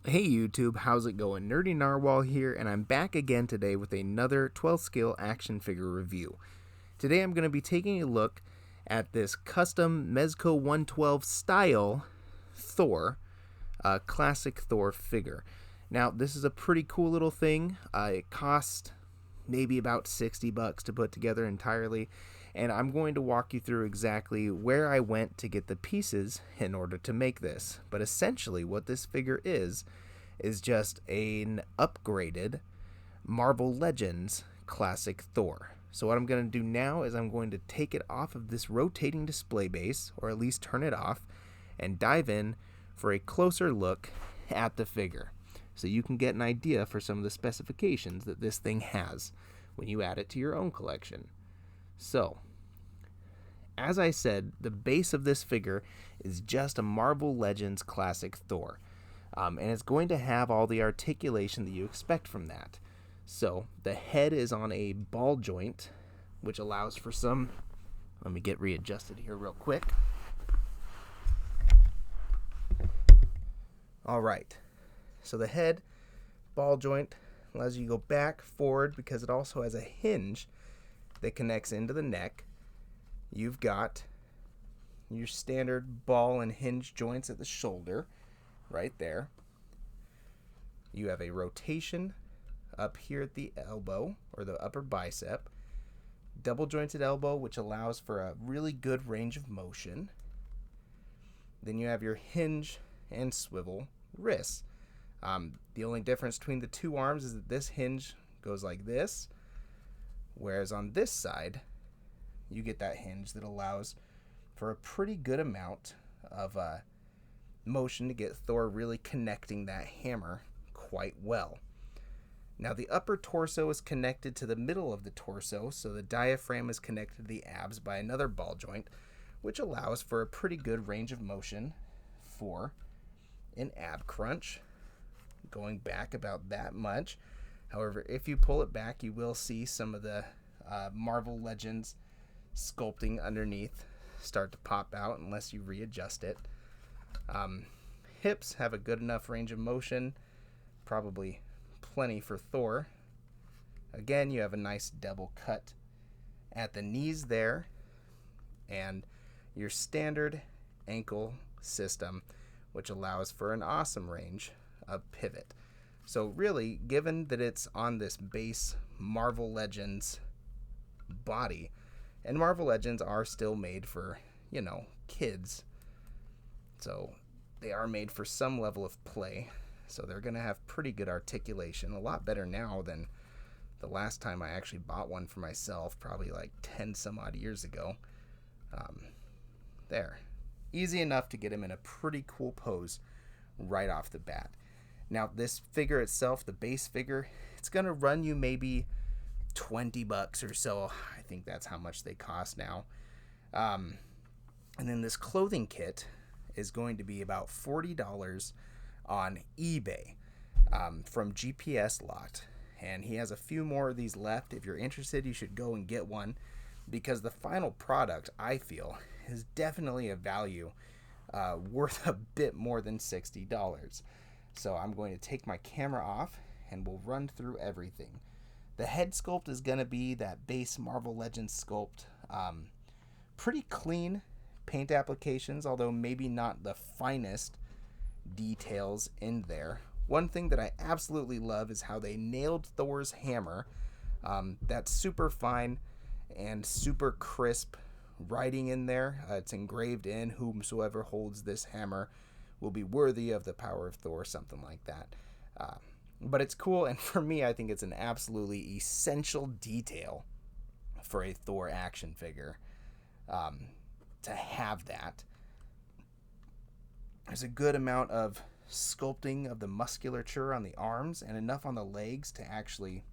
Hey YouTube, how's it going? Nerdy Narwhal here, and I'm back again today with another 12 scale action figure review. Today I'm going to be taking a look at this custom Mezco 112 style Thor, classic Thor figure. Now, this is a pretty cool little thing. It cost maybe about $60 to put together entirely, and I'm going to walk you through exactly where I went to get the pieces in order to make this. But essentially, what this figure is just an upgraded Marvel Legends classic Thor. So what I'm going to do now is I'm going to take it off of this rotating display base, or at least turn it off, and dive in for a closer look at the figure, so you can get an idea for some of the specifications that this thing has when you add it to your own collection. So, as I said, the base of this figure is just a Marvel Legends classic Thor. And it's going to have all the articulation that you expect from that. So, the head is on a ball joint, which allows for some... Let me get readjusted here real quick. Alright, so the head, ball joint, allows you to go back, forward, because it also has a hinge that connects into the neck. You've got your standard ball and hinge joints at the shoulder, right there. You have a rotation up here at the elbow, or the upper bicep. Double jointed elbow, which allows for a really good range of motion. Then you have your hinge and swivel wrists. The only difference between the two arms is that this hinge goes like this, whereas on this side, you get that hinge that allows for a pretty good amount of motion to get Thor really connecting that hammer quite well. Now, the upper torso is connected to the middle of the torso, so the diaphragm is connected to the abs by another ball joint, which allows for a pretty good range of motion for an ab crunch, going back about that much. However, if you pull it back, you will see some of the Marvel Legends sculpting underneath start to pop out unless you readjust it. Hips have a good enough range of motion, probably plenty for Thor. Again, you have a nice double cut at the knees there, and your standard ankle system, which allows for an awesome range of pivot. So really, given that it's on this base Marvel Legends body, and Marvel Legends are still made for, kids, so they are made for some level of play, so they're going to have pretty good articulation, a lot better now than the last time I actually bought one for myself, probably like 10 some odd years ago. There. Easy enough to get him in a pretty cool pose right off the bat. Now, this figure itself, the base figure, it's going to run you maybe $20 or so. I think that's how much they cost now. And then this clothing kit is going to be about $40 on eBay from GPS Lot. And he has a few more of these left. If you're interested, you should go and get one, because the final product, I feel, is definitely a value worth a bit more than $60. So I'm going to take my camera off and we'll run through everything. The head sculpt is going to be that base Marvel Legends sculpt. Pretty clean paint applications, although maybe not the finest details in there. One thing that I absolutely love is how they nailed Thor's hammer. That's super fine and super crisp writing in there. It's engraved in, "Whomsoever holds this hammer will be worthy of the power of Thor," something like that. But it's cool, and for me, I think it's an absolutely essential detail for a Thor action figure to have that. There's a good amount of sculpting of the musculature on the arms and enough on the legs to actually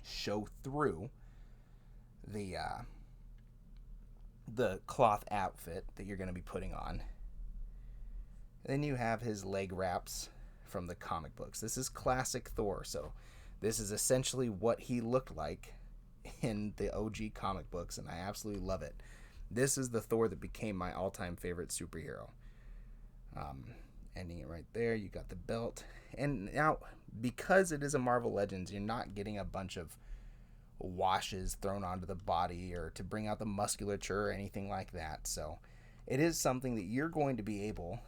show through the cloth outfit that you're going to be putting on. Then you have his leg wraps from the comic books. This is classic Thor, so this is essentially what he looked like in the OG comic books, and I absolutely love it. This is the Thor that became my all-time favorite superhero. ending it right there. You got the belt. And now, because it is a Marvel Legends, you're not getting a bunch of washes thrown onto the body or to bring out the musculature or anything like that. So it is something that you're going to be able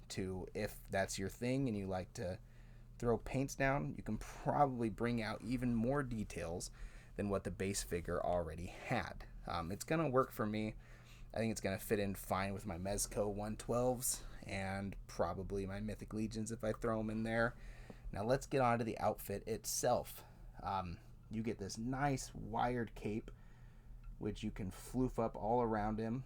to, if that's your thing and you like to throw paints down, you can probably bring out even more details than what the base figure already had. It's going to work for me. I think it's going to fit in fine with my Mezco 112s and probably my Mythic Legions if I throw them in there. Now let's get on to the outfit itself. You get this nice wired cape, which you can floof up all around him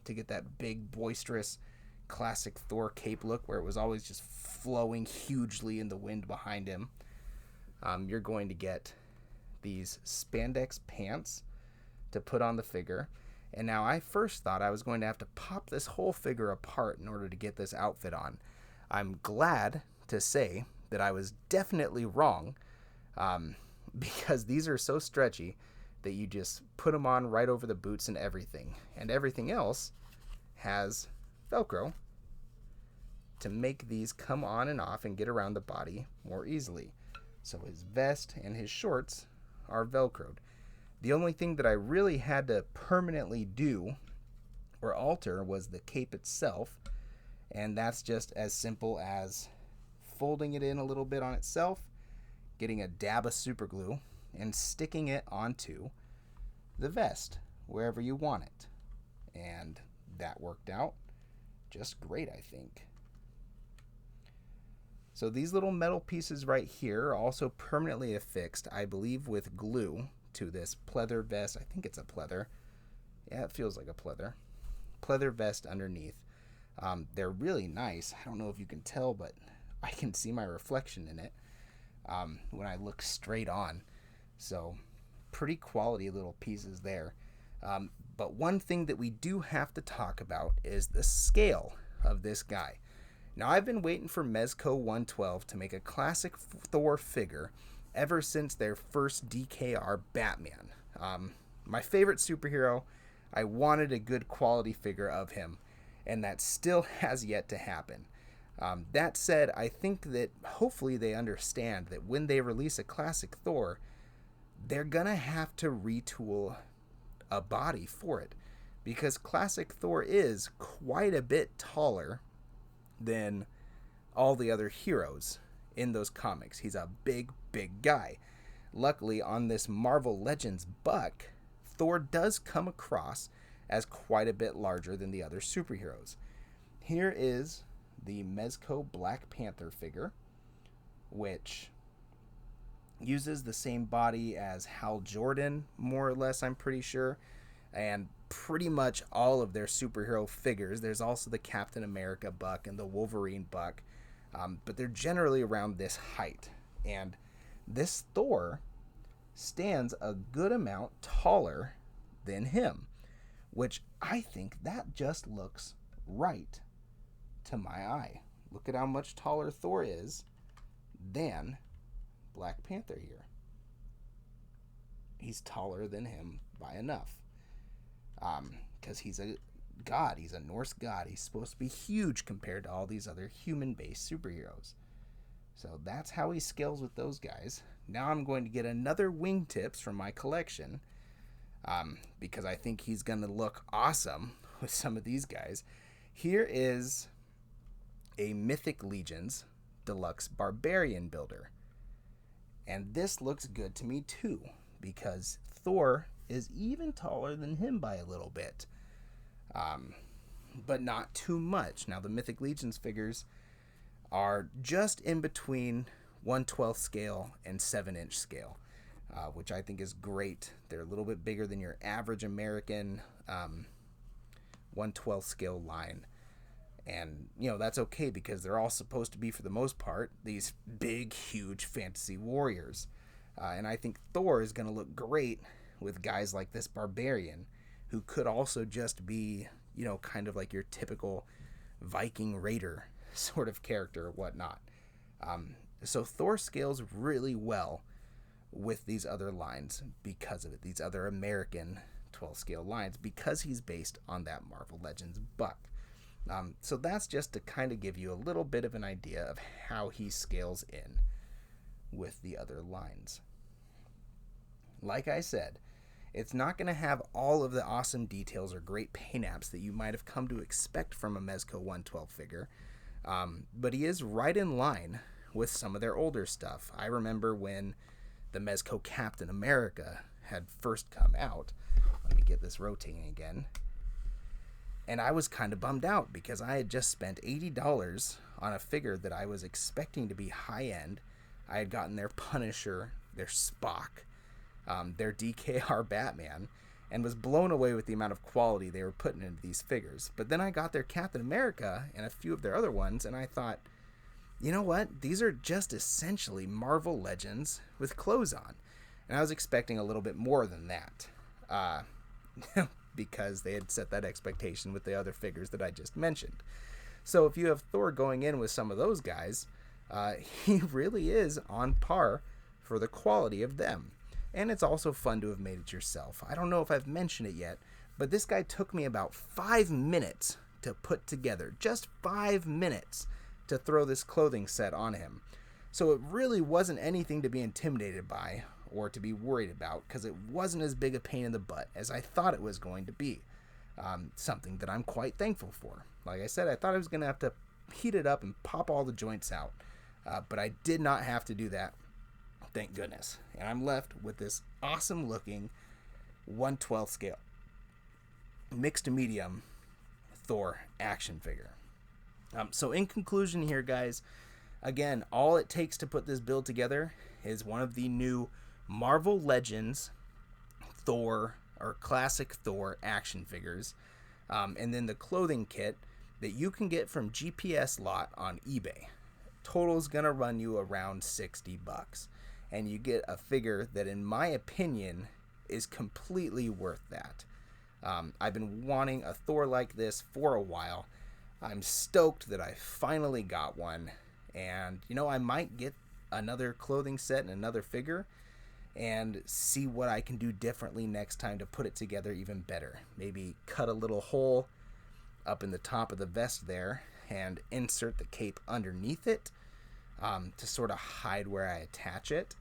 to get that big, boisterous, classic Thor cape look where it was always just flowing hugely in the wind behind him. You're going to get these spandex pants to put on the figure. And now I first thought I was going to have to pop this whole figure apart in order to get this outfit on. I'm glad to say that I was definitely wrong, because these are so stretchy that you just put them on right over the boots and everything. And everything else has Velcro to make these come on and off and get around the body more easily. So his vest and his shorts are Velcroed. The only thing that I really had to permanently do or alter was the cape itself, and that's just as simple as folding it in a little bit on itself, getting a dab of super glue, and sticking it onto the vest wherever you want it. And that worked out just great, I think. So these little metal pieces right here are also permanently affixed, I believe, with glue to this pleather vest. I think it's a pleather. Yeah, it feels like a pleather. Pleather vest underneath. They're really nice. I don't know if you can tell, but I can see my reflection in it when I look straight on. So pretty quality little pieces there. But one thing that we do have to talk about is the scale of this guy. Now, I've been waiting for Mezco 112 to make a classic Thor figure ever since their first DKR Batman. My favorite superhero, I wanted a good quality figure of him, and that still has yet to happen. That said, I think that hopefully they understand that when they release a classic Thor, they're gonna have to retool a body for it, because classic Thor is quite a bit taller than all the other heroes in those comics. He's a big guy. Luckily, on this Marvel Legends buck, Thor does come across as quite a bit larger than the other superheroes. Here is the Mezco Black Panther figure, which uses the same body as Hal Jordan, more or less, I'm pretty sure, and pretty much all of their superhero figures. There's also the Captain America buck and the Wolverine buck, but they're generally around this height. And this Thor stands a good amount taller than him, which I think that just looks right to my eye. Look at how much taller Thor is than Black Panther here. He's taller than him by enough. Because he's a god. He's a Norse god. He's supposed to be huge compared to all these other human-based superheroes. So that's how he scales with those guys. Now I'm going to get another wingtips from my collection, because I think he's going to look awesome with some of these guys. Here is a Mythic Legions Deluxe Barbarian Builder. And this looks good to me too, because Thor is even taller than him by a little bit, but not too much. Now the Mythic Legions figures are just in between 1/12 scale and 7-inch scale, which I think is great. They're a little bit bigger than your average American 1/12 scale line. And, that's okay, because they're all supposed to be, for the most part, these big, huge fantasy warriors. And I think Thor is going to look great with guys like this Barbarian, who could also just be, kind of like your typical Viking raider sort of character or whatnot. So Thor scales really well with these other lines because of it, these other American 12 scale lines, because he's based on that Marvel Legends buck. So that's just to kind of give you a little bit of an idea of how he scales in with the other lines. Like I said, it's not going to have all of the awesome details or great paint apps that you might have come to expect from a Mezco 112 figure, but he is right in line with some of their older stuff. I remember when the Mezco Captain America had first come out. Let me get this rotating again. And I was kind of bummed out because I had just spent $80 on a figure that I was expecting to be high-end. I had gotten their Punisher, their Spock, their DKR Batman, and was blown away with the amount of quality they were putting into these figures. But then I got their Captain America and a few of their other ones, and I thought, you know what? These are just essentially Marvel Legends with clothes on. And I was expecting a little bit more than that. Because they had set that expectation with the other figures that I just mentioned. So if you have Thor going in with some of those guys, he really is on par for the quality of them. And it's also fun to have made it yourself. I don't know if I've mentioned it yet, but this guy took me about 5 minutes to put together. Just 5 minutes to throw this clothing set on him. So it really wasn't anything to be intimidated by or to be worried about, because it wasn't as big a pain in the butt as I thought it was going to be. Something that I'm quite thankful for. Like I said, I thought I was going to have to heat it up and pop all the joints out, but I did not have to do that, thank goodness. And I'm left with this awesome looking 1/12 scale mixed to medium Thor action figure. So in conclusion here, guys, again, all it takes to put this build together is one of the new Marvel Legends Thor or classic Thor action figures, and then the clothing kit that you can get from GPS Lot on eBay. Total is gonna run you around $60, and you get a figure that, in my opinion, is completely worth that. I've been wanting a Thor like this for a while. I'm stoked that I finally got one, and I might get another clothing set and another figure and see what I can do differently next time to put it together even better. Maybe cut a little hole up in the top of the vest there and insert the cape underneath it to sort of hide where I attach it.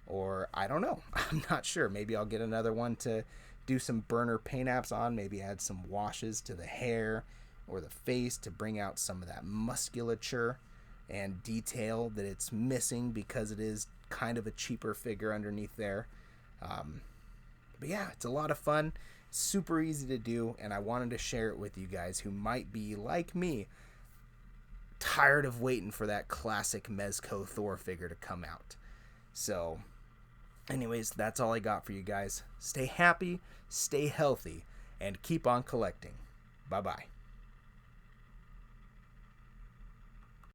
Or I don't know. I'm not sure. Maybe I'll get another one to do some burner paint apps on. Maybe add some washes to the hair or the face to bring out some of that musculature and detail that it's missing because it is kind of a cheaper figure underneath there. But yeah, it's a lot of fun, super easy to do, and I wanted to share it with you guys who might be, like me, tired of waiting for that classic Mezco Thor figure to come out. So anyways, that's all I got for you guys. Stay happy, stay healthy, and keep on collecting. Bye-bye.